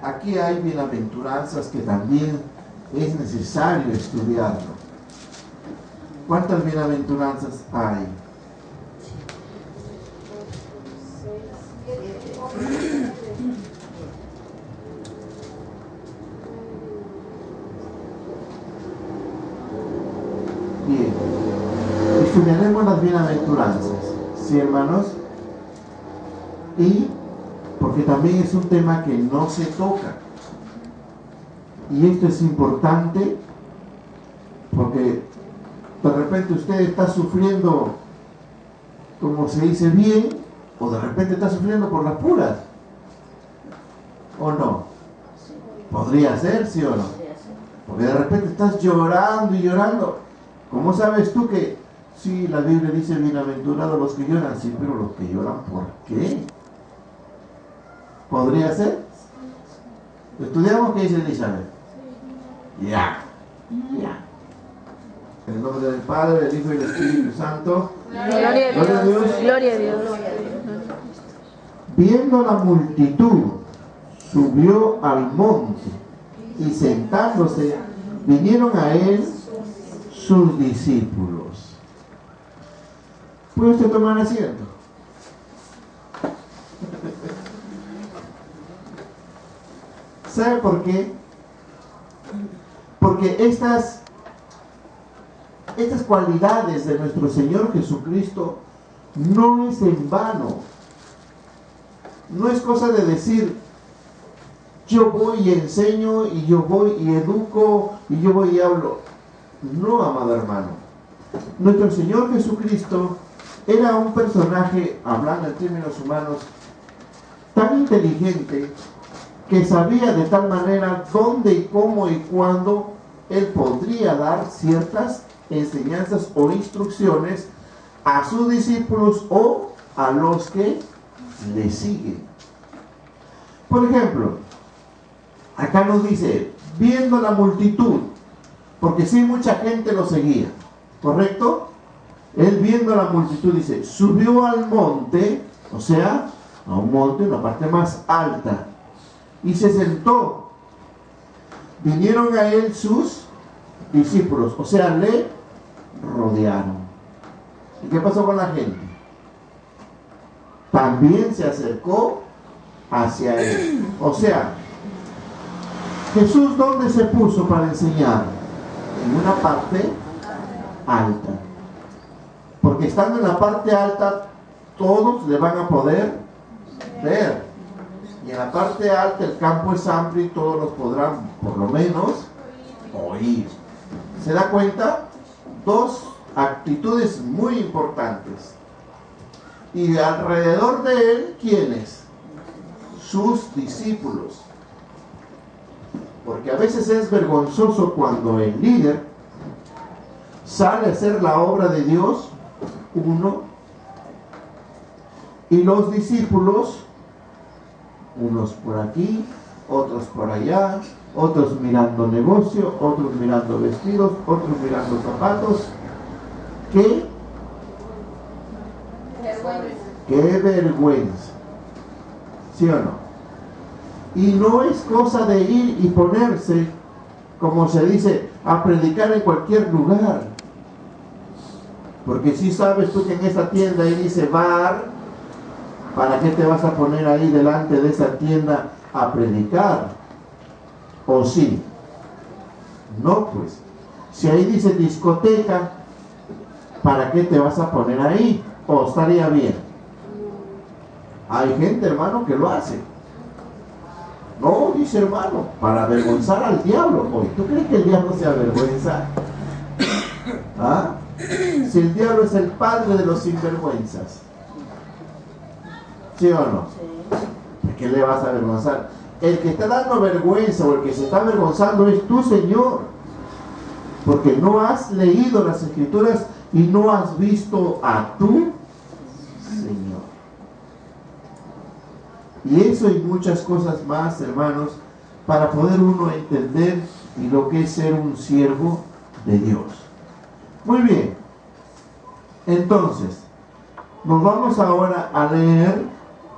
aquí hay bienaventuranzas que también es necesario estudiarlo. ¿Cuántas bienaventuranzas hay? Bien, estudiaremos las bienaventuranzas, ¿sí, hermanos? Y porque también es un tema que no se toca, y esto es importante porque de repente usted está sufriendo, como se dice, bien, o de repente está sufriendo por las puras, ¿o no? Podría ser, ¿sí o no? Porque de repente estás llorando y llorando. ¿Cómo sabes tú que sí, la Biblia dice bienaventurados los que lloran? Sí, pero los que lloran, ¿por qué? ¿Podría ser? ¿Estudiamos qué dice Elizabeth? Ya. En el nombre del Padre, del Hijo y del Espíritu Santo. Gloria a Dios. Gloria a Dios. Viendo la multitud, subió al monte y sentándose, vinieron a él sus discípulos. ¿Puede usted tomar asiento? ¿Sabe por qué? Porque estas cualidades de nuestro Señor Jesucristo no es en vano. No es cosa de decir, yo voy y enseño, y yo voy y educo, y yo voy y hablo. No, amado hermano. Nuestro Señor Jesucristo era un personaje, hablando en términos humanos, tan inteligente que sabía de tal manera dónde y cómo y cuándo Él podría dar ciertas enseñanzas o instrucciones a sus discípulos o a los que le siguen. Por ejemplo, acá nos dice, viendo la multitud, porque sí mucha gente lo seguía, ¿correcto? Él viendo la multitud dice, subió al monte, o sea, a un monte, una parte más alta, y se sentó. Vinieron a él sus discípulos, o sea, le rodearon. ¿Y qué pasó con la gente? También se acercó hacia él. O sea, Jesús, ¿dónde se puso para enseñar? En una parte alta. Porque estando en la parte alta, todos le van a poder ver. Y en la parte alta el campo es amplio y todos los podrán, por lo menos, oír. ¿Se da cuenta? Dos actitudes muy importantes. Y alrededor de él, ¿quiénes? Sus discípulos. Porque a veces es vergonzoso cuando el líder sale a hacer la obra de Dios, uno, y los discípulos, unos por aquí, otros por allá, otros mirando negocio, otros mirando vestidos, otros mirando zapatos. ¿Qué vergüenza! ¿Sí o no? Y no es cosa de ir y ponerse, como se dice, a predicar en cualquier lugar. Porque si sabes tú que en esa tienda ahí dice bar, ¿para qué te vas a poner ahí delante de esa tienda a predicar? ¿O sí? No, pues. Si ahí dice discoteca, ¿para qué te vas a poner ahí? ¿O estaría bien? Hay gente, hermano, que lo hace. No, dice hermano, para avergonzar al diablo. Oye, ¿tú crees que el diablo se avergüenza? ¿Ah? Si el diablo es el padre de los sinvergüenzas. ¿Sí o no? ¿De qué le vas a avergonzar? El que está dando vergüenza o el que se está avergonzando es tu Señor. Porque no has leído las Escrituras y no has visto a tu Señor. Y eso y muchas cosas más, hermanos, para poder uno entender y lo que es ser un siervo de Dios. Muy bien. Entonces, nos vamos ahora a leer,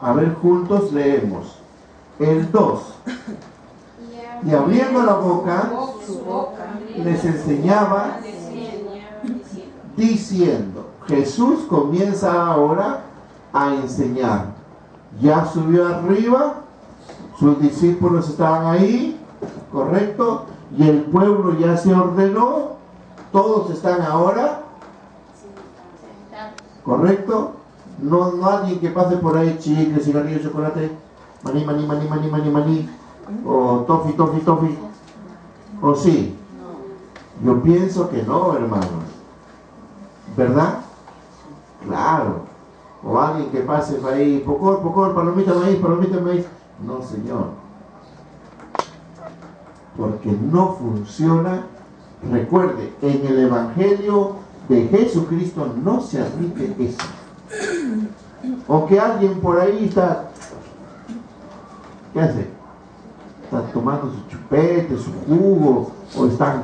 a ver juntos, leemos el 2. Y abriendo la boca, les enseñaba diciendo. Jesús comienza ahora a enseñar. Ya subió arriba, sus discípulos estaban ahí, ¿correcto? Y el pueblo ya se ordenó, todos están ahora, ¿correcto? No alguien que pase por ahí, chicle, cigarrillo, chocolate, maní, o tofi, o sí. Yo pienso que no, hermanos, ¿verdad? Claro. O alguien que pase por ahí, pocor, palomita de maíz. No, Señor. Porque no funciona. Recuerde, en el Evangelio de Jesucristo no se admite eso. O que alguien por ahí está, ¿qué hace? Está tomando su chupete, su jugo, o están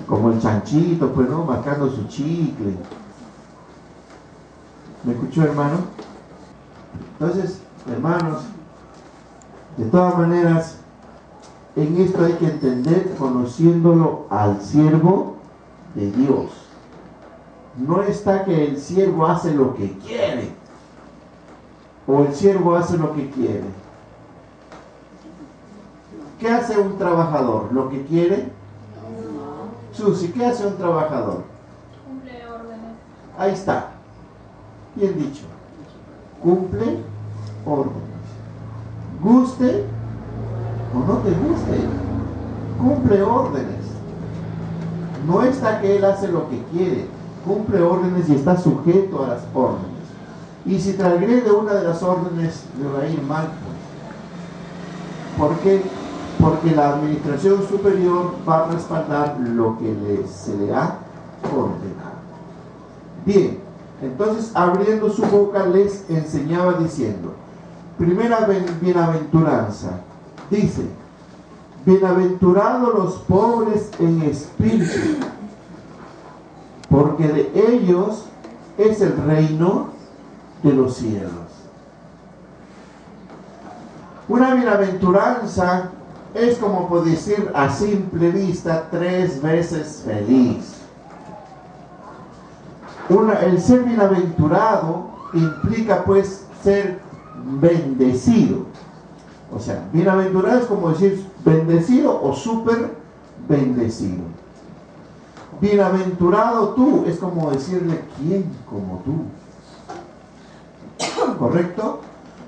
como el chanchito, pues no, marcando su chicle. ¿Me escuchó, hermano? Entonces, hermanos, de todas maneras, en esto hay que entender, conociéndolo al siervo de Dios. No está que el siervo hace lo que quiere, o el siervo hace lo que quiere. ¿Qué hace un trabajador? ¿Lo que quiere? Susi, ¿qué hace un trabajador? Cumple órdenes. Ahí está. Bien dicho. Cumple órdenes. Guste o no te guste, cumple órdenes. No está que él hace lo que quiere, cumple órdenes y está sujeto a las órdenes. Y si transgrede una de las órdenes, le va a ir mal. ¿Por qué? Porque la administración superior va a respaldar lo que se le ha ordenado. Bien, entonces abriendo su boca les enseñaba diciendo, primera bienaventuranza, dice, bienaventurados los pobres en espíritu, porque de ellos es el reino de los cielos. Una bienaventuranza es como por decir a simple vista 3 veces feliz. El ser bienaventurado implica pues ser bendecido. O sea, bienaventurado es como decir bendecido o súper bendecido. Bienaventurado tú es como decirle ¿quién como tú? ¿Correcto?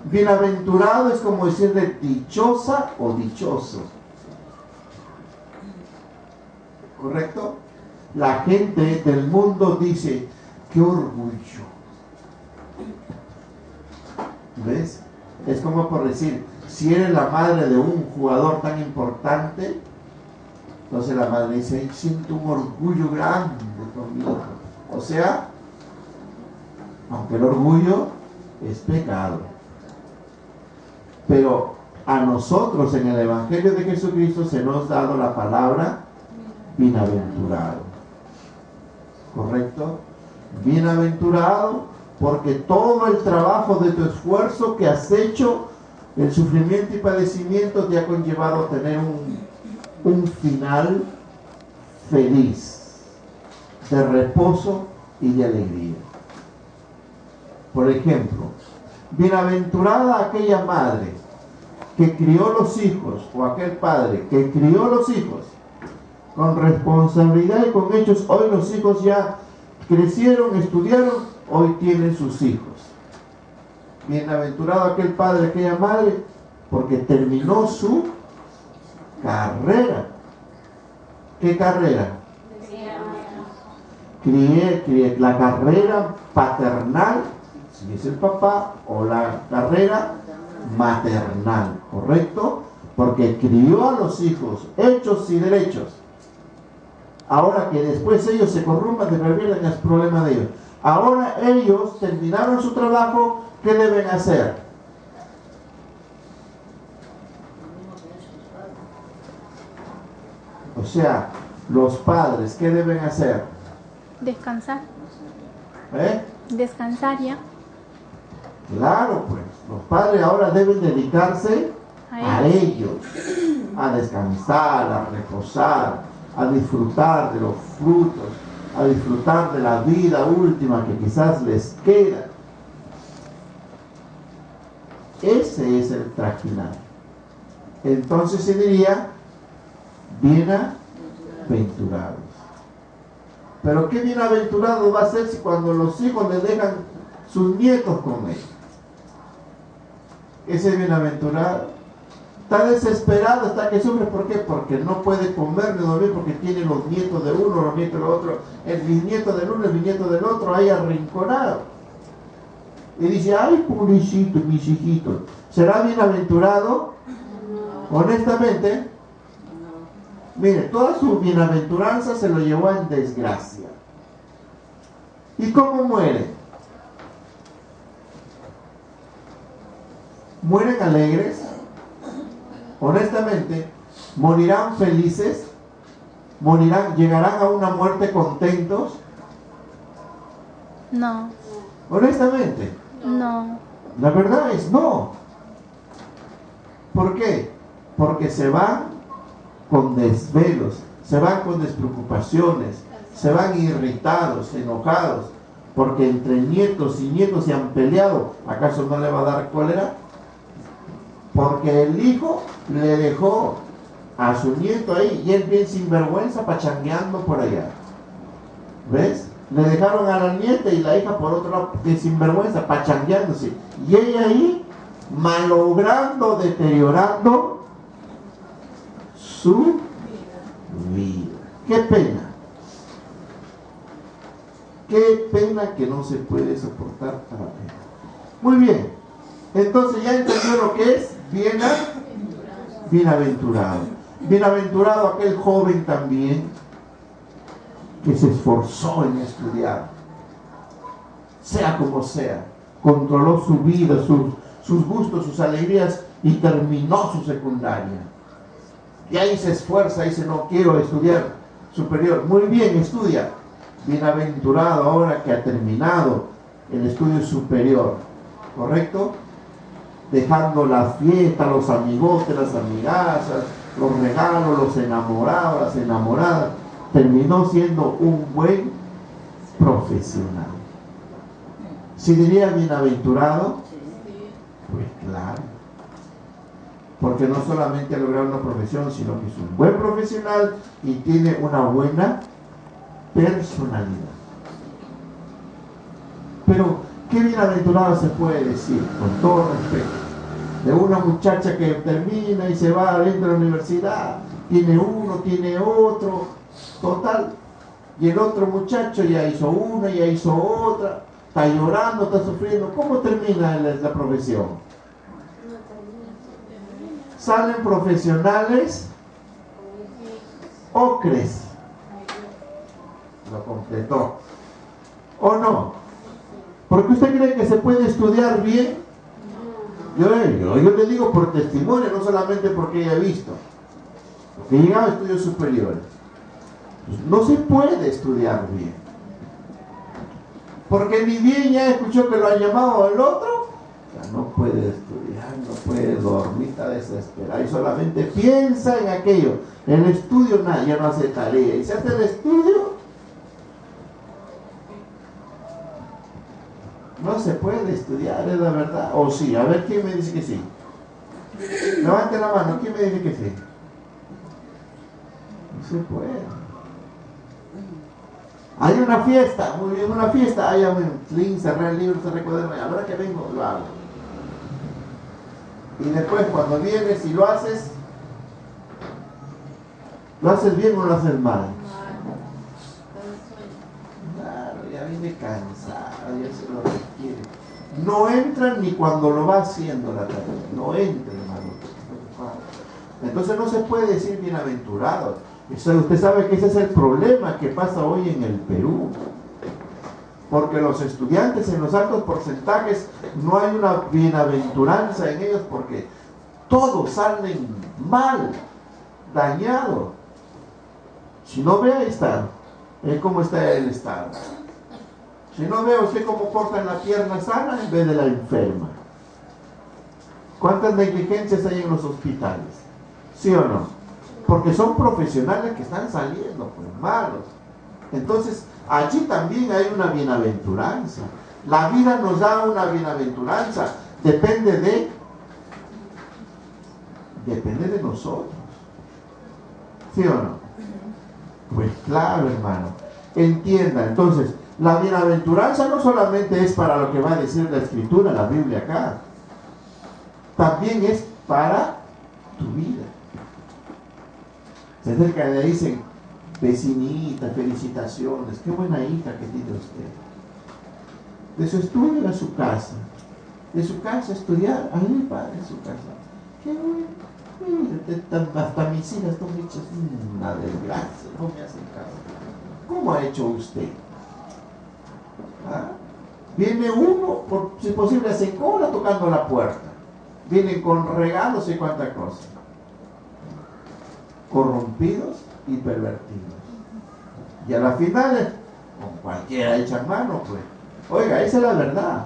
Bienaventurado es como decirle dichosa o dichoso. ¿Correcto? La gente del mundo dice, qué orgullo. ¿Ves? Es como por decir, si eres la madre de un jugador tan importante, entonces la madre dice, siento un orgullo grande por mi hijo. O sea, aunque el orgullo es pecado. Pero a nosotros en el Evangelio de Jesucristo se nos ha dado la palabra bienaventurado. ¿Correcto? Bienaventurado porque todo el trabajo de tu esfuerzo que has hecho, el sufrimiento y padecimiento te ha conllevado a tener un final feliz, de reposo y de alegría. Por ejemplo, bienaventurada aquella madre que crió los hijos, o aquel padre que crió los hijos con responsabilidad y con hechos. Hoy los hijos ya crecieron, estudiaron, hoy tienen sus hijos. Bienaventurado aquel padre, aquella madre, porque terminó su carrera. ¿Qué carrera? La carrera paternal, si es el papá, o la carrera maternal, ¿correcto? Porque crió a los hijos, hechos y derechos. Ahora que después ellos se corrompan, se revierten, es problema de ellos. Ahora ellos terminaron su trabajo, ¿qué deben hacer? O sea, los padres, ¿qué deben hacer? Descansar. ¿Eh? Descansar ya. Claro, pues, los padres ahora deben dedicarse a ellos, a descansar, a reposar, a disfrutar de los frutos, a disfrutar de la vida última que quizás les queda. Ese es el trajinar. Entonces se diría bienaventurados. Pero qué bienaventurado va a ser si cuando los hijos les dejan sus nietos con él. Ese bienaventurado está desesperado, está que sufre. ¿Por qué? Porque no puede comer ni dormir, porque tiene los nietos de uno, los nietos del otro, el bisnieto del uno, el bisnieto del otro, ahí arrinconado. Y dice, ay, pobrecito, mis hijitos. ¿Será bienaventurado? Honestamente, mire, toda su bienaventuranza se lo llevó en desgracia. ¿Y cómo muere? ¿Mueren alegres? Honestamente, ¿morirán felices? ¿Morirán, llegarán a una muerte contentos? No. Honestamente. No. La verdad es no. ¿Por qué? Porque se van con desvelos, se van con despreocupaciones, se van irritados, enojados, porque entre nietos y nietos se han peleado. ¿Acaso no le va a dar cólera? Porque el hijo le dejó a su nieto ahí y él bien sinvergüenza pachangueando por allá. ¿Ves? Le dejaron a la nieta y la hija por otro lado de sinvergüenza pachangueándose. Y ella ahí malogrando, deteriorando su vida. ¡Qué pena! ¡Qué pena que no se puede soportar a la pena! Muy bien. Entonces ya entendió lo que es bienaventurado. Bienaventurado aquel joven también que se esforzó en estudiar, sea como sea, controló su vida, sus gustos, sus alegrías y terminó su secundaria. Y ahí se esfuerza y dice, no quiero estudiar superior. Muy bien, estudia. Bienaventurado ahora que ha terminado el estudio superior, ¿correcto? Dejando la fiesta, los amigotes, las amigazas, los regalos, los enamorados, las enamoradas, terminó siendo un buen profesional. ¿Sí diría bienaventurado? Pues claro. Porque no solamente ha logrado una profesión, sino que es un buen profesional y tiene una buena personalidad. Pero, ¿qué bienaventurado se puede decir, con todo respeto, de una muchacha que termina y se va dentro de la universidad? Tiene uno, tiene otro, total. Y el otro muchacho ya hizo una, ya hizo otra, está llorando, está sufriendo. ¿Cómo termina la profesión? Salen profesionales ocres. Lo completó. ¿O no? ¿Por qué usted cree que se puede estudiar bien? Yo le digo por testimonio, no solamente porque haya visto. Porque he llegado a estudios superiores. Pues no se puede estudiar bien. Porque ni bien ya escuchó que lo han llamado al otro, ya no puede estudiar, no puede dormir, está desesperado y solamente piensa en aquello. El estudio nada, ya no hace tarea. Y si hace el estudio, no se puede estudiar, es la verdad. O sí, a ver quién me dice que sí. Levante la mano, ¿quién me dice que sí? No se puede. Hay una fiesta, muy bien, una fiesta. Hay un link, cerré el libro, cerré el cuaderno. A la hora que vengo, lo hago. Y después, cuando vienes y lo haces bien o lo haces mal. Claro, ya viene cansado, ya se lo requiere. No entran ni cuando lo va haciendo la tarea. No entra, hermano. Entonces no se puede decir bienaventurado. Usted sabe que ese es el problema que pasa hoy en el Perú. Porque los estudiantes en los altos porcentajes no hay una bienaventuranza en ellos porque todos salen mal, dañados. Si no ve, ahí está. ¿Cómo está el estado? Si no ve usted cómo cortan la pierna sana en vez de la enferma. ¿Cuántas negligencias hay en los hospitales? ¿Sí o no? Porque son profesionales que están saliendo, pues malos. Entonces, allí también hay una bienaventuranza. La vida nos da una bienaventuranza. Depende de nosotros. ¿Sí o no? Pues claro, hermano. Entienda, entonces, la bienaventuranza no solamente es para lo que va a decir la Escritura, la Biblia acá. También es para tu vida. Se acerca y le dicen, vecinita, felicitaciones, qué buena hija que tiene usted. De su estudio a su casa, de su casa a estudiar, ahí para en su casa. Qué bueno, mira, hasta mis hijas están hechas una desgracia, no me hacen caso. ¿Cómo ha hecho usted? ¿Ah? Viene uno, por, si es posible, hace cola tocando la puerta. Vienen con regalos y cuánta cosa. Corrompidos y pervertidos. Y a la final, con cualquiera hecha mano, pues. Oiga, esa es la verdad.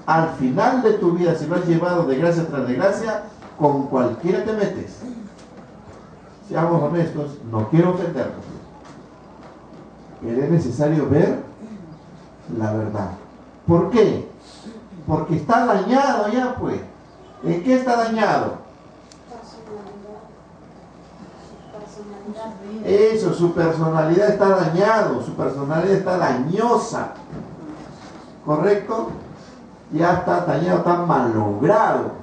Al final de tu vida, si lo has llevado de gracia tras de gracia, con cualquiera te metes. Seamos honestos, no quiero ofendernos. Pero es necesario ver la verdad. ¿Por qué? Porque está dañado ya, pues. ¿En qué está dañado? Eso, su personalidad está dañado, su personalidad está dañosa. ¿Correcto? Ya está dañado, está malogrado.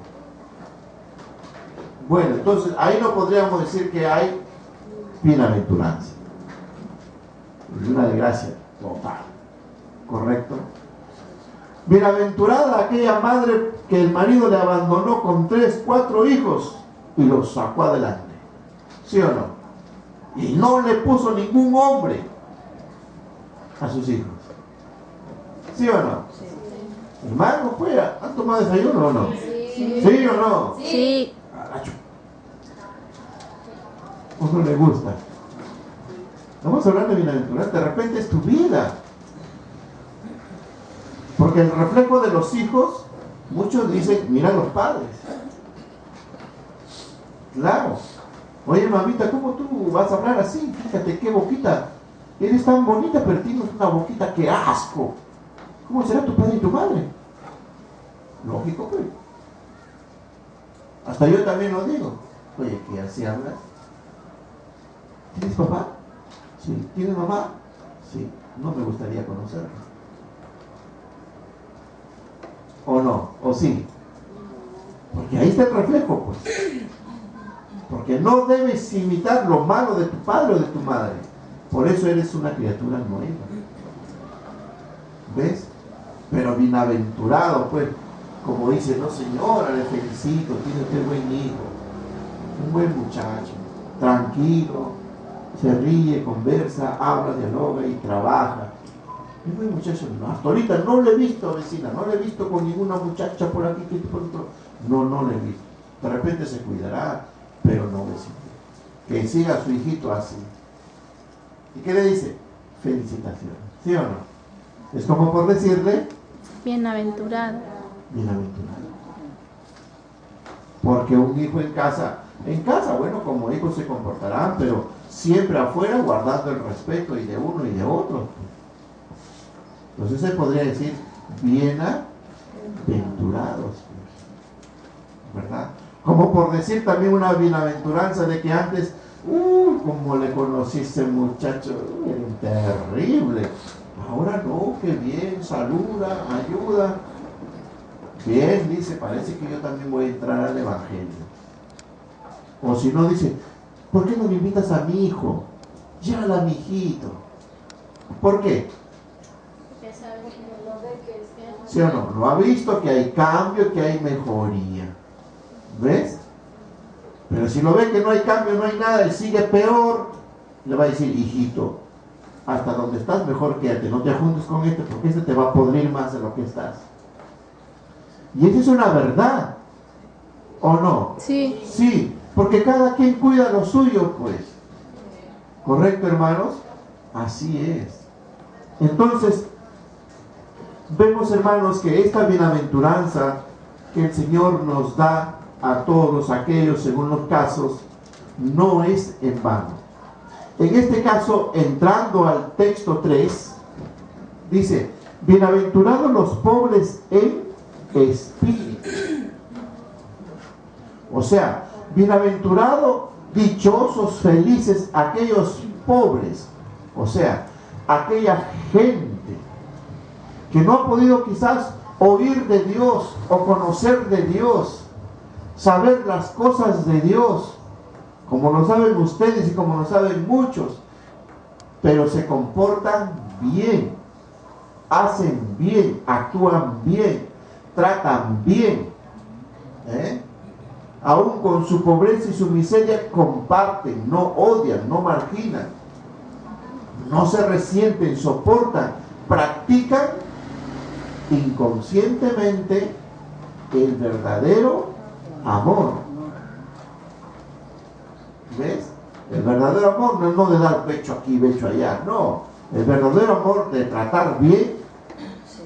Bueno, entonces ahí no podríamos decir que hay bienaventuranza. Es una desgracia total. ¿Correcto? Bienaventurada aquella madre que el marido le abandonó con 3, 4 hijos y los sacó adelante. ¿Sí o no? Y no le puso ningún hombre a sus hijos. ¿Sí o no? Sí. Hermano, pues, ¿han tomado desayuno o no? Sí. ¿Sí o no? Sí. Uno le gusta. Estamos hablando de bienaventuranza, de repente es tu vida. Porque el reflejo de los hijos, muchos dicen, mira a los padres. Claro. Oye, mamita, ¿cómo tú vas a hablar así? Fíjate qué boquita. Eres tan bonita, pero tienes una boquita que asco. ¿Cómo será tu padre y tu madre? Lógico, pues. Hasta yo también lo digo. Oye, ¿qué así hablas? ¿Tienes papá? Sí. ¿Tienes mamá? Sí. No me gustaría conocerlo. ¿O no? ¿O sí? Porque ahí está el reflejo, pues. Porque no debes imitar lo malo de tu padre o de tu madre. Por eso eres una criatura nueva. ¿Ves? Pero bienaventurado, pues, como dice, no señora, le felicito, tiene usted buen hijo, un buen muchacho, tranquilo, se ríe, conversa, habla, dialoga y trabaja. Es buen muchacho, no, hasta ahorita no le he visto, vecina, no le he visto con ninguna muchacha por aquí, que por otro. No le he visto. De repente se cuidará, pero no vecino. Que siga a su hijito así. ¿Y qué le dice? Felicitaciones. ¿Sí o no? Es como por decirle Bienaventurado. bienaventurado. Porque un hijo en casa, bueno, como hijos se comportarán, pero siempre afuera guardando el respeto y de uno y de otro. Entonces se podría decir bienaventurados, ¿verdad? Como por decir también una bienaventuranza de que antes, como le conocí a ese muchacho, era terrible. Ahora no, qué bien, saluda, ayuda. Bien, dice, parece que yo también voy a entrar al evangelio. O si no, dice, ¿por qué no me invitas a mi hijo? Llévala a mi hijito. ¿Por qué? ¿Sí o no? Lo ha visto que hay cambio, que hay mejoría. ¿Ves? Pero si lo ve que no hay cambio, no hay nada, él sigue peor, le va a decir, hijito, hasta donde estás mejor quédate, no te juntes con este porque este te va a podrir más de lo que estás. Y esa es una verdad, ¿o no? Sí. Sí, porque cada quien cuida lo suyo, pues. ¿Correcto, hermanos? Así es. Entonces, vemos, hermanos, que esta bienaventuranza que el Señor nos da a todos aquellos, según los casos, no es en vano. En este caso, entrando al texto 3, dice: bienaventurados los pobres en espíritu. O sea, bienaventurados, dichosos, felices aquellos pobres. O sea, aquella gente que no ha podido quizás oír de Dios o conocer de Dios, saber las cosas de Dios, como lo saben ustedes y como lo saben muchos, pero se comportan bien, hacen bien, actúan bien, tratan bien, aún con su pobreza y su miseria comparten, no odian, no marginan, no se resienten, soportan, practican inconscientemente el verdadero amor. ¿Ves? El verdadero amor no es no de dar pecho aquí, pecho allá, no. El verdadero amor de tratar bien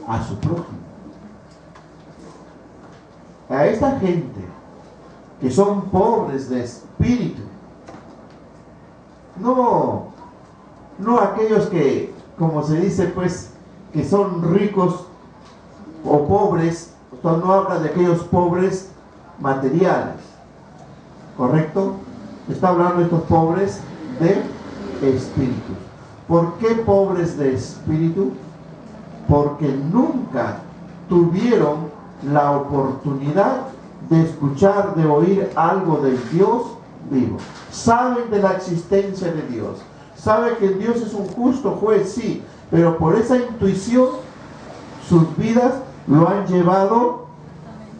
a su prójimo. A esta gente que son pobres de espíritu, no aquellos que, como se dice, pues, que son ricos o pobres, no habla de aquellos pobres materiales, ¿correcto? Está hablando de estos pobres de espíritu. ¿Por qué pobres de espíritu? Porque nunca tuvieron la oportunidad de escuchar, de oír algo del Dios vivo. Saben de la existencia de Dios, saben que Dios es un justo juez, sí, pero por esa intuición sus vidas lo han llevado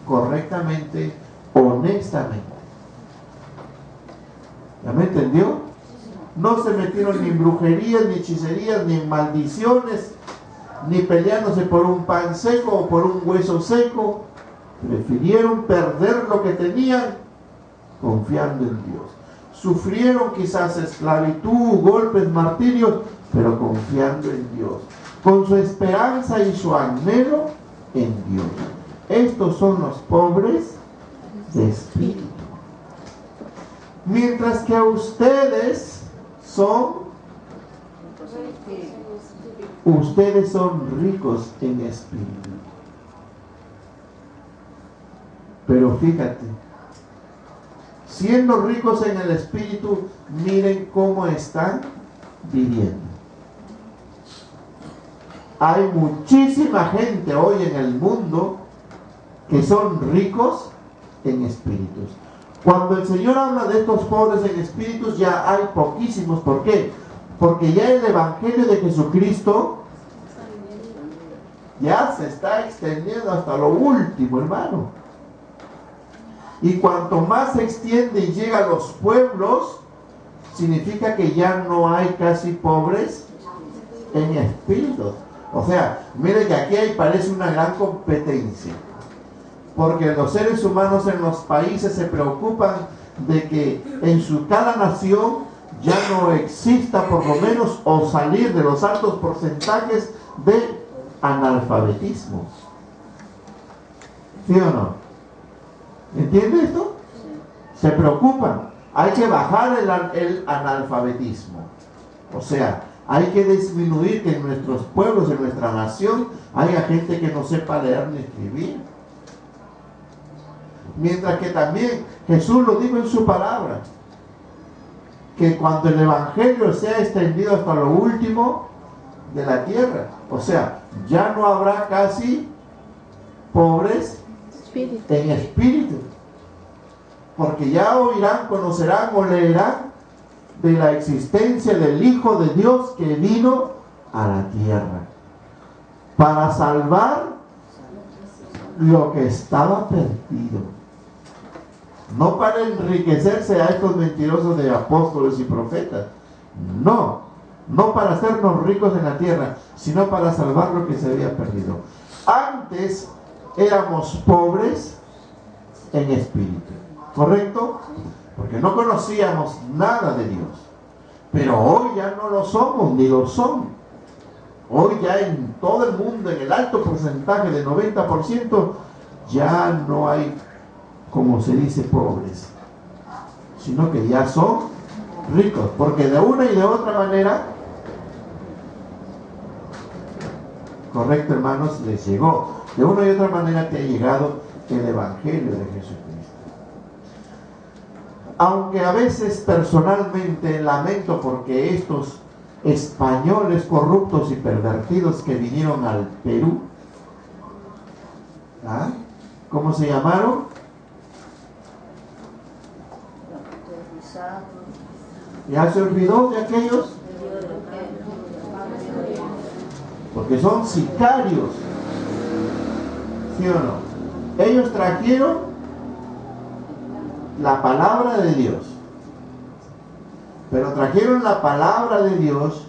correctamente, honestamente. ¿Ya me entendió? No se metieron ni en brujerías, ni hechicerías, ni en maldiciones, ni peleándose por un pan seco o por un hueso seco. Prefirieron perder lo que tenían confiando en Dios. Sufrieron quizás esclavitud, golpes, martirios, pero confiando en Dios, con su esperanza y su anhelo en Dios. Estos son los pobres de espíritu. Mientras que ustedes son ricos en espíritu. Pero fíjate, siendo ricos en el espíritu, miren cómo están viviendo. Hay muchísima gente hoy en el mundo que son ricos en espíritus. Cuando el Señor habla de estos pobres en espíritus, ya hay poquísimos. ¿Por qué? Porque ya el Evangelio de Jesucristo ya se está extendiendo hasta lo último, hermano. Y cuanto más se extiende y llega a los pueblos, significa que ya no hay casi pobres en espíritu. O sea, miren que aquí parece una gran competencia, porque los seres humanos en los países se preocupan de que en cada nación ya no exista por lo menos o salir de los altos porcentajes de analfabetismo. ¿Sí o no? ¿Entiende esto? Se preocupan. Hay que bajar el analfabetismo. O sea, hay que disminuir que en nuestros pueblos, en nuestra nación, haya gente que no sepa leer ni escribir. Mientras que también Jesús lo dijo en su palabra, que cuando el Evangelio sea extendido hasta lo último de la tierra, o sea, ya no habrá casi pobres en espíritu, porque ya oirán, conocerán o leerán de la existencia del Hijo de Dios que vino a la tierra para salvar lo que estaba perdido, no para enriquecerse a estos mentirosos de apóstoles y profetas, no para hacernos ricos en la tierra, sino para salvar lo que se había perdido. Antes éramos pobres en espíritu, ¿correcto? Porque no conocíamos nada de Dios. Pero hoy ya no lo somos, ni lo son. Hoy ya en todo el mundo, en el alto porcentaje de 90%, ya no hay, como se dice, pobres, sino que ya son ricos, porque de una y de otra manera, correcto, hermanos, les llegó. De una y otra manera te ha llegado el Evangelio de Jesucristo. Aunque a veces personalmente lamento porque estos españoles corruptos y pervertidos que vinieron al Perú, ¿ah? ¿Cómo se llamaron? ¿Ya se olvidó de aquellos? Porque son sicarios, ¿sí o no? Ellos trajeron la palabra de Dios, pero trajeron la palabra de Dios,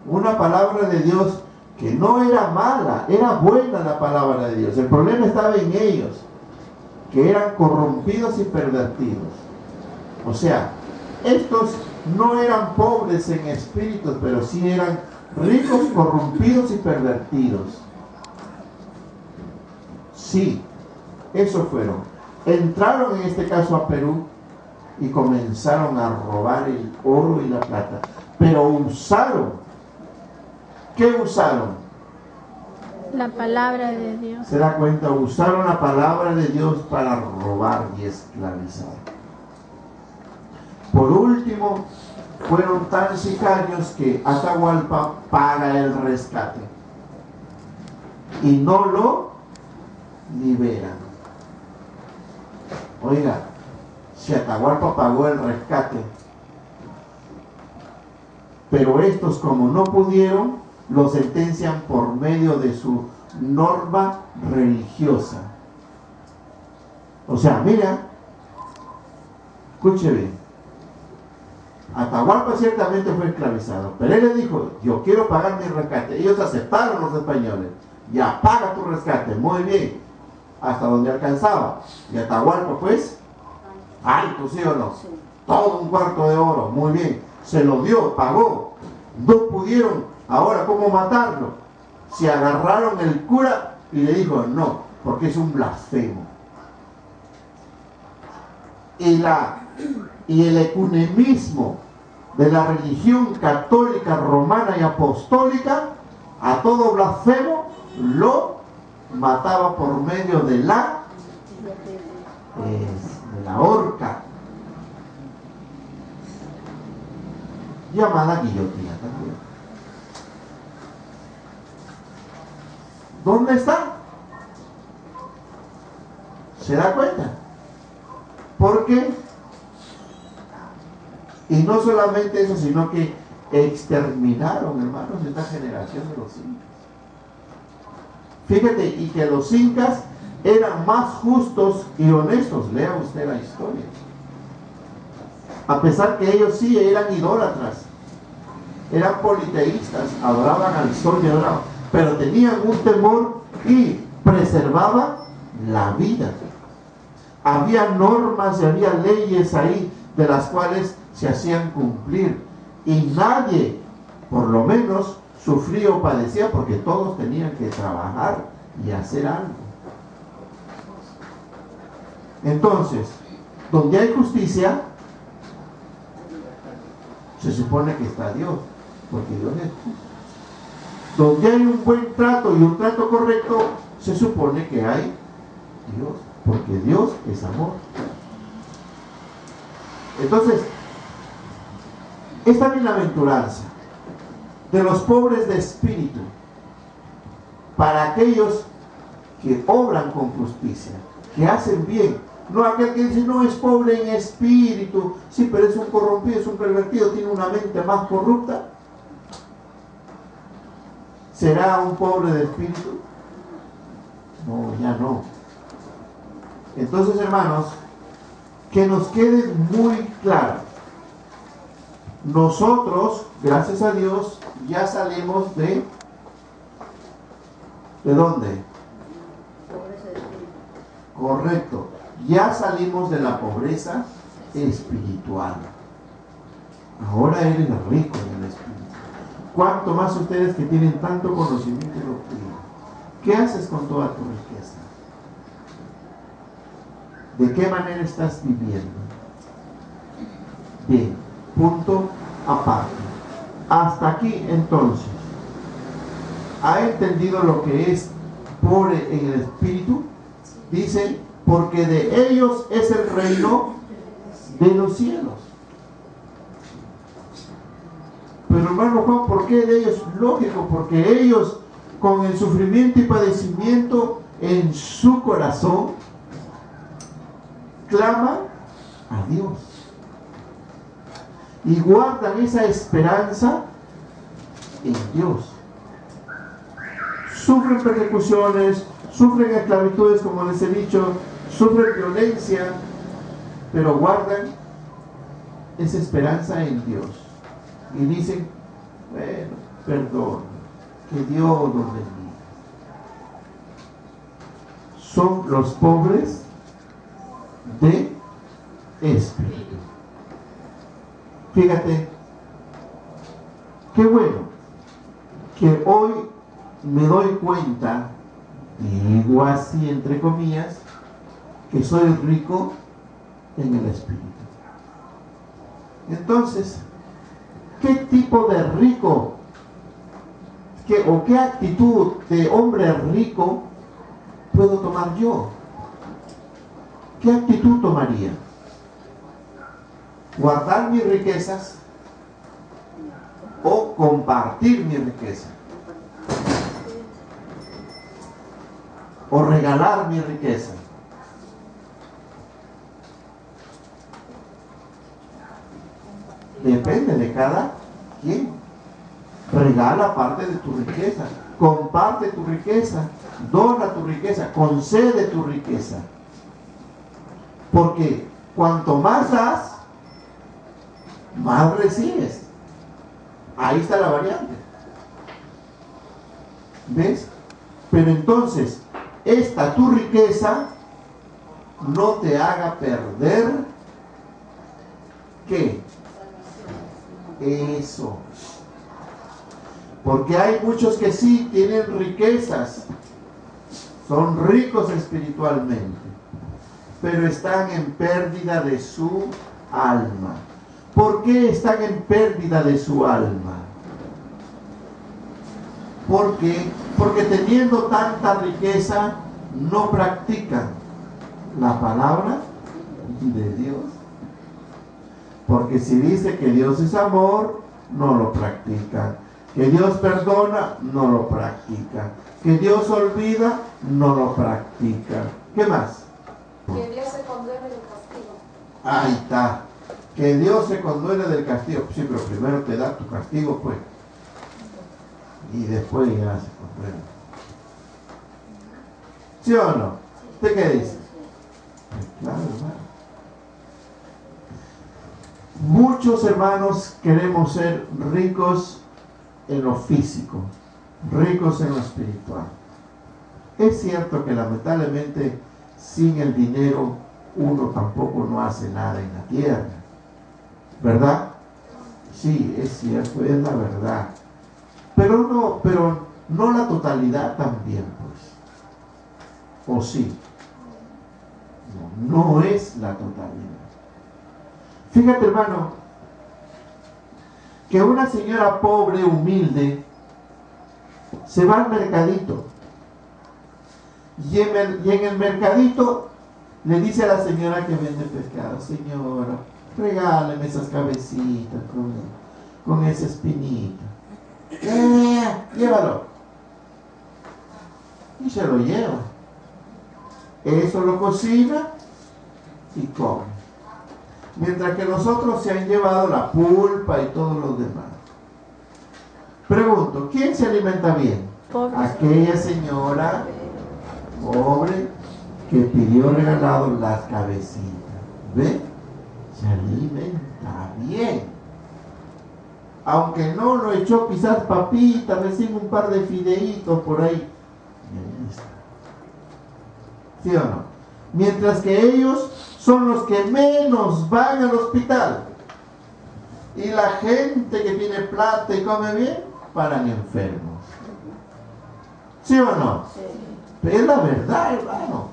una palabra de Dios que no era mala, era buena la palabra de Dios. El problema estaba en ellos, que eran corrompidos y pervertidos. O sea, estos no eran pobres en espíritu, pero sí eran ricos, corrompidos y pervertidos. Sí, eso fueron. Entraron en este caso a Perú y comenzaron a robar el oro y la plata. Pero usaron. ¿Qué usaron? La palabra de Dios. ¿Se da cuenta? Usaron la palabra de Dios para robar y esclavizar. Por último, fueron tan sicarios que Atahualpa paga el rescate y no lo liberan. Oiga, si Atahualpa pagó el rescate, pero estos, como no pudieron, lo sentencian por medio de su norma religiosa. O sea, mira, escuche bien, Atahualpa ciertamente fue esclavizado, pero él le dijo, yo quiero pagar mi rescate. Ellos aceptaron, los españoles, ya paga tu rescate, muy bien, hasta donde alcanzaba. Y Atahualpa pues, alto, ¿sí o no? Todo un cuarto de oro, muy bien, se lo dio, pagó. No pudieron, ahora ¿cómo matarlo? Se agarraron el cura y le dijo, no, porque es un blasfemo. Y el ecumenismo de la religión católica, romana y apostólica, a todo blasfemo lo mataba por medio de la horca, llamada guillotina también. ¿Dónde está? ¿Se da cuenta? Porque, y no solamente eso, sino que exterminaron, hermanos, esta generación de los incas. Fíjate, y que los incas eran más justos y honestos. Lea usted la historia. A pesar que ellos sí eran idólatras, eran politeístas, adoraban al sol y adoraban, pero tenían un temor y preservaban la vida. Había normas y había leyes ahí de las cuales se hacían cumplir, y nadie, por lo menos, sufría o padecía, porque todos tenían que trabajar y hacer algo. Entonces, donde hay justicia, se supone que está Dios, porque Dios es justo. Donde hay un buen trato y un trato correcto, se supone que hay Dios, porque Dios es amor. Entonces, esta bienaventuranza de los pobres de espíritu, para aquellos que obran con justicia, que hacen bien, no aquel que dice, no, es pobre en espíritu, sí, pero es un corrompido, es un pervertido, tiene una mente más corrupta. ¿Será un pobre de espíritu? No, ya no. Entonces, hermanos, que nos quede muy claro. Nosotros, gracias a Dios, ya salimos ¿de dónde? Correcto. Ya salimos de la pobreza espiritual. Ahora eres rico en el espíritu. ¿Cuánto más ustedes que tienen tanto conocimiento y doctrina? ¿Qué haces con toda tu riqueza? ¿De qué manera estás viviendo? Bien, punto aparte. Hasta aquí entonces, ¿ha entendido lo que es pobre en el espíritu? Dice, porque de ellos es el reino de los cielos. Pero hermano Juan, ¿por qué de ellos? Lógico, porque ellos con el sufrimiento y padecimiento en su corazón claman a Dios y guardan esa esperanza en Dios. Sufren persecuciones, sufren esclavitudes, como les he dicho, sufren violencia, pero guardan esa esperanza en Dios. Y dicen, bueno, perdón, que Dios los bendiga. Son los pobres de espíritu. Fíjate, qué bueno que hoy me doy cuenta, digo así entre comillas, que soy rico en el espíritu. Entonces, ¿qué tipo de rico o qué actitud de hombre rico puedo tomar yo? ¿Qué actitud tomaría? ¿Guardar mis riquezas o compartir mi riqueza? ¿O regalar mi riqueza? Depende de cada quien. Regala parte de tu riqueza, comparte tu riqueza, dona tu riqueza, concede tu riqueza. Porque cuanto más das, más recibes. Ahí está la variante. ¿Ves? Pero entonces, esta tu riqueza no te haga perder ¿qué? Eso. Porque hay muchos que sí tienen riquezas, son ricos espiritualmente, pero están en pérdida de su alma. ¿Por qué están en pérdida de su alma? Porque teniendo tanta riqueza, no practican la palabra de Dios. Porque si dice que Dios es amor, no lo practican. Que Dios perdona, no lo practican. Que Dios olvida, no lo practican. ¿Qué más? Que Dios se conduele del castigo. Ahí está. Que Dios se conduele del castigo. Sí, pero primero te da tu castigo, pues. Y después ya se conduele. ¿Sí o no? ¿Usted qué dice? Claro, hermano. Muchos hermanos queremos ser ricos en lo físico, ricos en lo espiritual. Es cierto que lamentablemente sin el dinero uno tampoco no hace nada en la tierra, ¿verdad? Sí, es cierto, es la verdad. Pero no la totalidad también, pues. ¿O sí? No es la totalidad. Fíjate, hermano, que una señora pobre, humilde, se va al mercadito y en el mercadito le dice a la señora que vende pescado: señora, regáleme esas cabecitas con esa espinita. Llévalo. Y se lo lleva. Eso lo cocina y come. Mientras que los otros se han llevado la pulpa y todos los demás. Pregunto, ¿quién se alimenta bien? Pobre. Aquella señora pobre que pidió regalado las cabecitas. ¿Ve? Se alimenta bien. Aunque no lo echó quizás papitas, recibe un par de fideitos por ahí. Y ahí está. ¿Sí o no? Mientras que ellos son los que menos van al hospital. Y la gente que tiene plata y come bien, paran enfermos. ¿Sí o no? Sí. Pero es la verdad, hermano.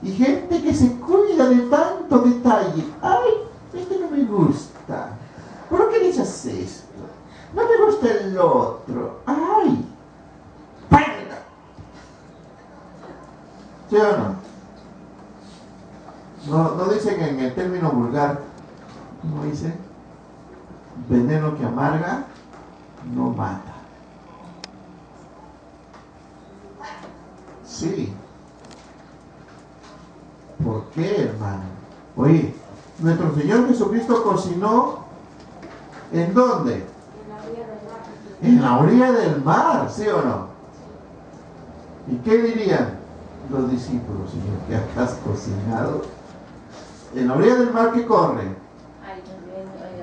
Y gente que se cuida de tanto detalle. Ay, este no me gusta. ¿Por qué le echas esto? No me gusta el otro. Ay, ¡párala! ¿Sí o no? No dicen en el término vulgar, ¿cómo dice? Veneno que amarga no mata. Sí. ¿Por qué, hermano? Oye, nuestro Señor Jesucristo cocinó, ¿en dónde? En la orilla del mar, ¿sí o no? ¿Y qué dirían los discípulos, Señor? ¿Que acá has cocinado? En la orilla del mar, ¿qué corre?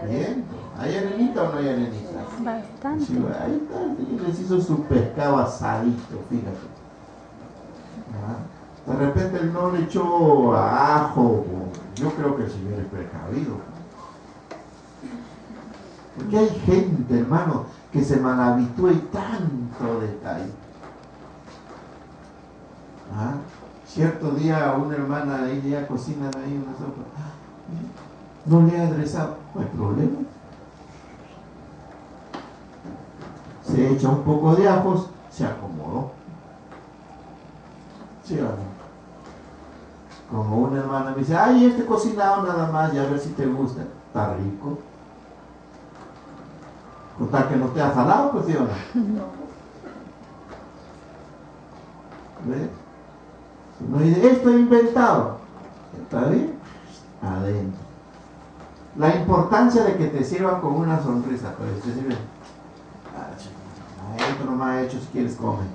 Bien. ¿Hay arenita o no hay arenita? Bastante. Sí, ahí está. Y les hizo su pescado asadito, fíjate. ¿Ah? De repente él no le echó ajo. Yo creo que el Señor es precavido. Porque hay gente, hermano, que se malhabitúa y tanto detalle. ¿Ah? Cierto día una hermana ahí ya cocinan ahí una sopa. No le ha aderezado, no hay problema. Se echa un poco de ajos, se acomodó. ¿Sí o no? Como una hermana me dice, ay, este cocinado nada más, ya a ver si te gusta. Está rico. Contar que no te ha salado, pues sí o no. ¿Ves? No dice, esto he inventado. ¿Está bien? Adentro. La importancia de que te sirvan con una sonrisa, pues te sirven. Esto nomás he hecho, si quieres comer.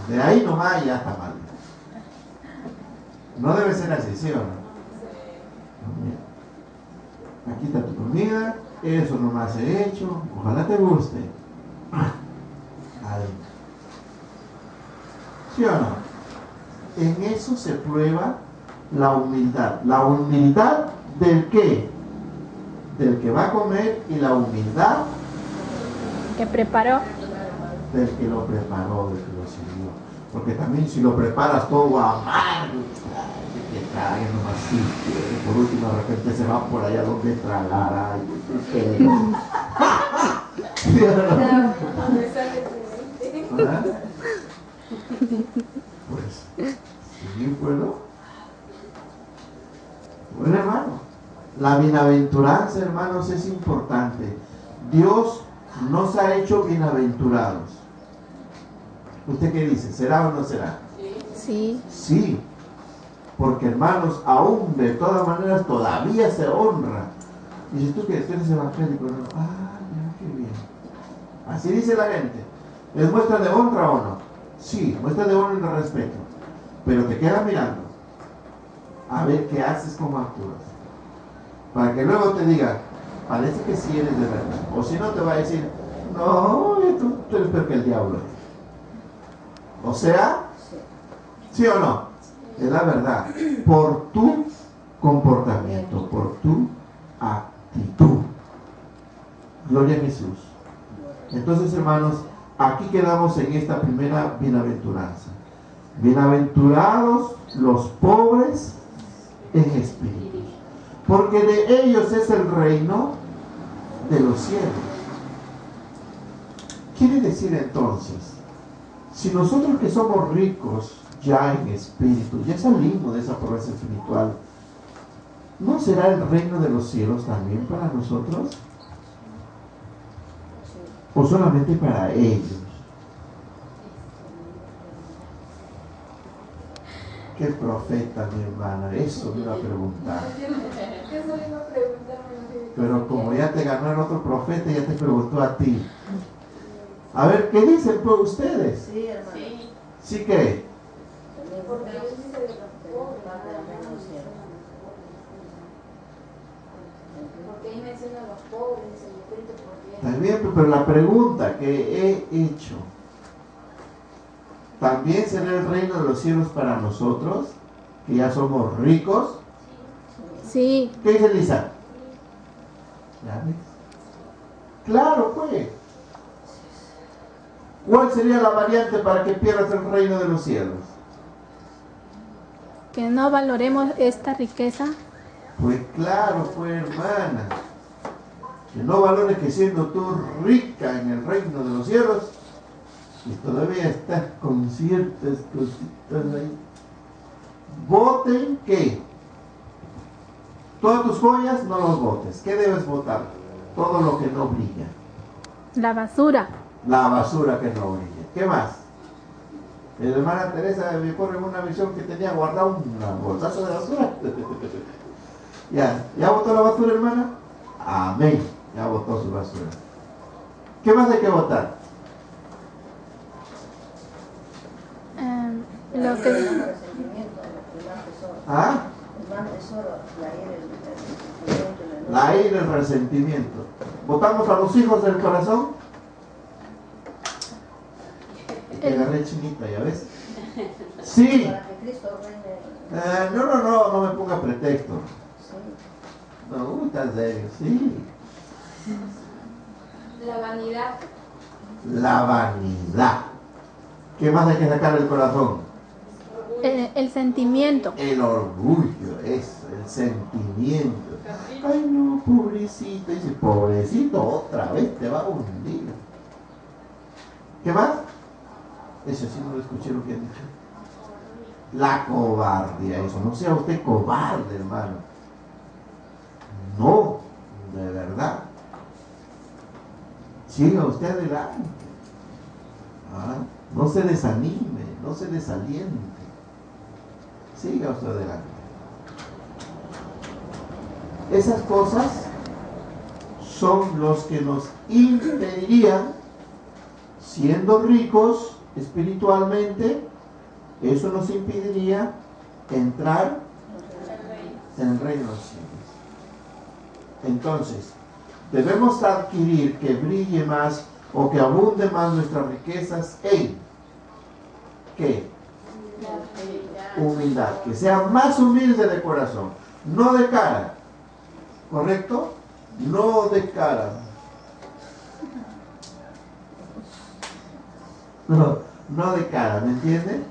De ahí nomás ya está mal. No debe ser así, ¿sí o no? Aquí está tu comida, eso nomás he hecho, ojalá te guste. Adentro. ¿Sí o no? En eso se prueba la humildad. ¿La humildad del qué? Del que va a comer, y la humildad Que preparó. del que lo preparó, del que lo sirvió. Porque también si lo preparas todo amargo, que trague nomás así, por último de repente se va por allá donde tragar. Ay, ¿verdad? Pues, sí, bueno. Bueno, hermano, la bienaventuranza, hermanos, es importante. Dios nos ha hecho bienaventurados. ¿Usted qué dice? ¿Será o no será? Sí. Sí. Porque, hermanos, aún de todas maneras todavía se honra. Y si tú que eres evangélico, no, mira qué bien. Así dice la gente. ¿Es muestra de honra o no? Sí, muestra de honra y de respeto. Pero te queda mirando a ver qué haces, cómo actúas. Para que luego te diga, parece que sí eres de verdad. O si no, te va a decir, no, tú eres peor que el diablo. O sea, ¿sí o no? Es la verdad. Por tu comportamiento, por tu actitud. Gloria a Jesús. Entonces, hermanos, aquí quedamos en esta primera bienaventuranza. Bienaventurados los pobres en espíritu, porque de ellos es el reino de los cielos. Quiere decir entonces, si nosotros que somos ricos ya en espíritu, ya salimos de esa pobreza espiritual, ¿no será el reino de los cielos también para nosotros? ¿O solamente para ellos? ¿Qué profeta, mi hermana? Eso me iba a preguntar. Pero como ya te ganó el otro profeta, ya te preguntó a ti. A ver, ¿qué dicen pues ustedes? Sí, hermano. ¿Sí qué? Porque ahí menciona a los pobres, el espíritu, porque También, pero la pregunta que he hecho, ¿también será el reino de los cielos para nosotros, que ya somos ricos? Sí. ¿Qué dice Lisa? ¿Ya ves? Claro, pues. ¿Cuál sería la variante para que pierdas el reino de los cielos? Que no valoremos esta riqueza. Pues claro, pues hermana, que no valores que siendo tú rica en el reino de los cielos y todavía estás con ciertas cositas ahí. Voten que todas tus joyas no los votes. ¿Qué debes votar? Todo lo que no brilla. La basura. La basura que no brilla. ¿Qué más? La hermana Teresa me pone una visión que tenía guardado un bolsazo de basura. ¿Ya votó la basura, hermana? Amén. Ya votó su basura. ¿Qué más hay que votar? Lo que... ¿Ah? La ira, el resentimiento. ¿Votamos a los hijos del corazón? Te agarré chinita, ¿ya ves? Sí. No me ponga pretexto. No, estás serio, sí. La vanidad. La vanidad. ¿Qué más hay que sacar del corazón? El sentimiento. El orgullo, eso, el sentimiento. Ay, no, pobrecito. Dice, pobrecito, otra vez te va a hundir. ¿Qué más? Eso sí no lo escuché lo que han dicho. La cobardía, eso. No sea usted cobarde, hermano. No, de verdad. Siga usted adelante. No se desanime, no se desaliente. Siga usted adelante. Esas cosas son los que nos impedirían, siendo ricos espiritualmente, eso nos impediría entrar en el reino de los cielos. Entonces, debemos adquirir que brille más o que abunde más nuestras riquezas en ¿qué? Humildad, que sea más humilde de corazón, no de cara, ¿correcto? No de cara, no de cara, ¿me entiende?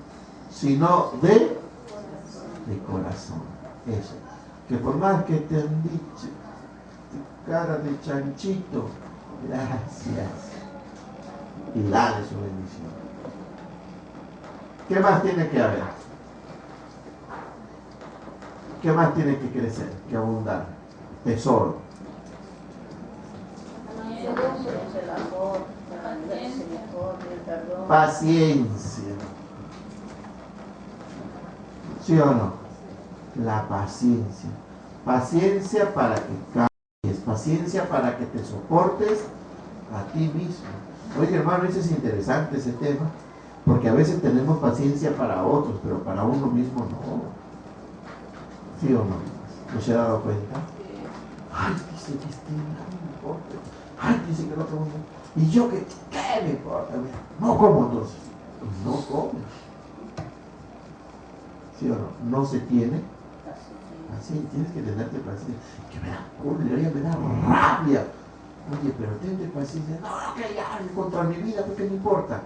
Sino de corazón, eso, que por más que te han dicho cara de chanchito, gracias, y dale su bendición. ¿Qué más tiene que haber? ¿Qué más tiene que crecer, que abundar? Tesoro. Paciencia. ¿Sí o no? La paciencia. Paciencia para que cambies, paciencia para que te soportes a ti mismo. Oye, hermano, ese es interesante ese tema, porque a veces tenemos paciencia para otros, pero para uno mismo no. ¿Sí o no? ¿No se ha dado cuenta? Ay, dice que no me importa. Ay, dice que el otro mundo. ¿Y yo qué me importa? No como entonces. No comes. ¿Sí o no? No se tiene. Así, tienes que tenerte paciencia. Que me da cólera, me da rabia. Oye, pero tente paciencia. No, que ya, contra mi vida, porque no importa.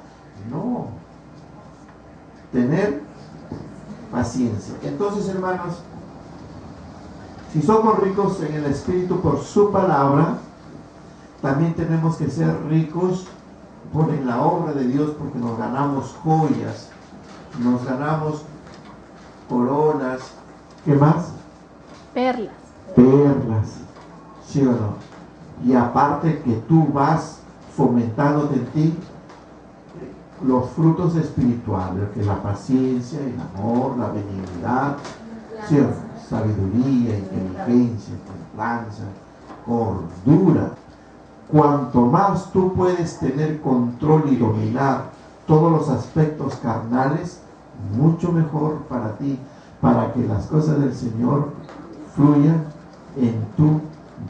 No. Tener paciencia. Entonces, hermanos, si somos ricos en el Espíritu por su palabra, también tenemos que ser ricos por en la obra de Dios, porque nos ganamos joyas, nos ganamos coronas, ¿qué más? Perlas. Perlas, ¿sí o no? Y aparte que tú vas fomentándote en ti los frutos espirituales, que es la paciencia, el amor, la benignidad, ¿sí o no? Sabiduría, inteligencia, templanza, cordura. Cuanto más tú puedes tener control y dominar todos los aspectos carnales, mucho mejor para ti, para que las cosas del Señor fluyan en tu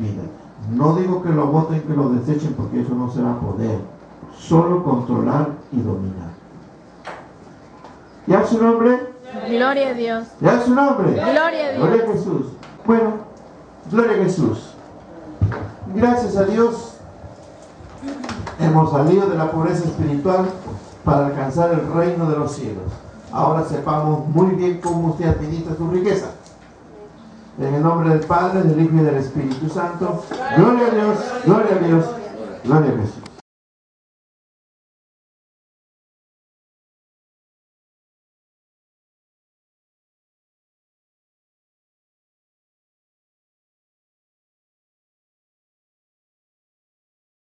vida. No digo que lo voten, que lo desechen, porque eso no se va a poder. Solo controlar y dominar. ¿Ya su nombre? Gloria a Dios. ¿Ya su nombre? Gloria a Dios. Gloria a Jesús. Bueno, gloria a Jesús. Gracias a Dios hemos salido de la pobreza espiritual para alcanzar el reino de los cielos. Ahora sepamos muy bien cómo usted administra su riqueza. En el nombre del Padre, del Hijo y del Espíritu Santo. Gloria a Dios, gloria a Dios, gloria a Dios.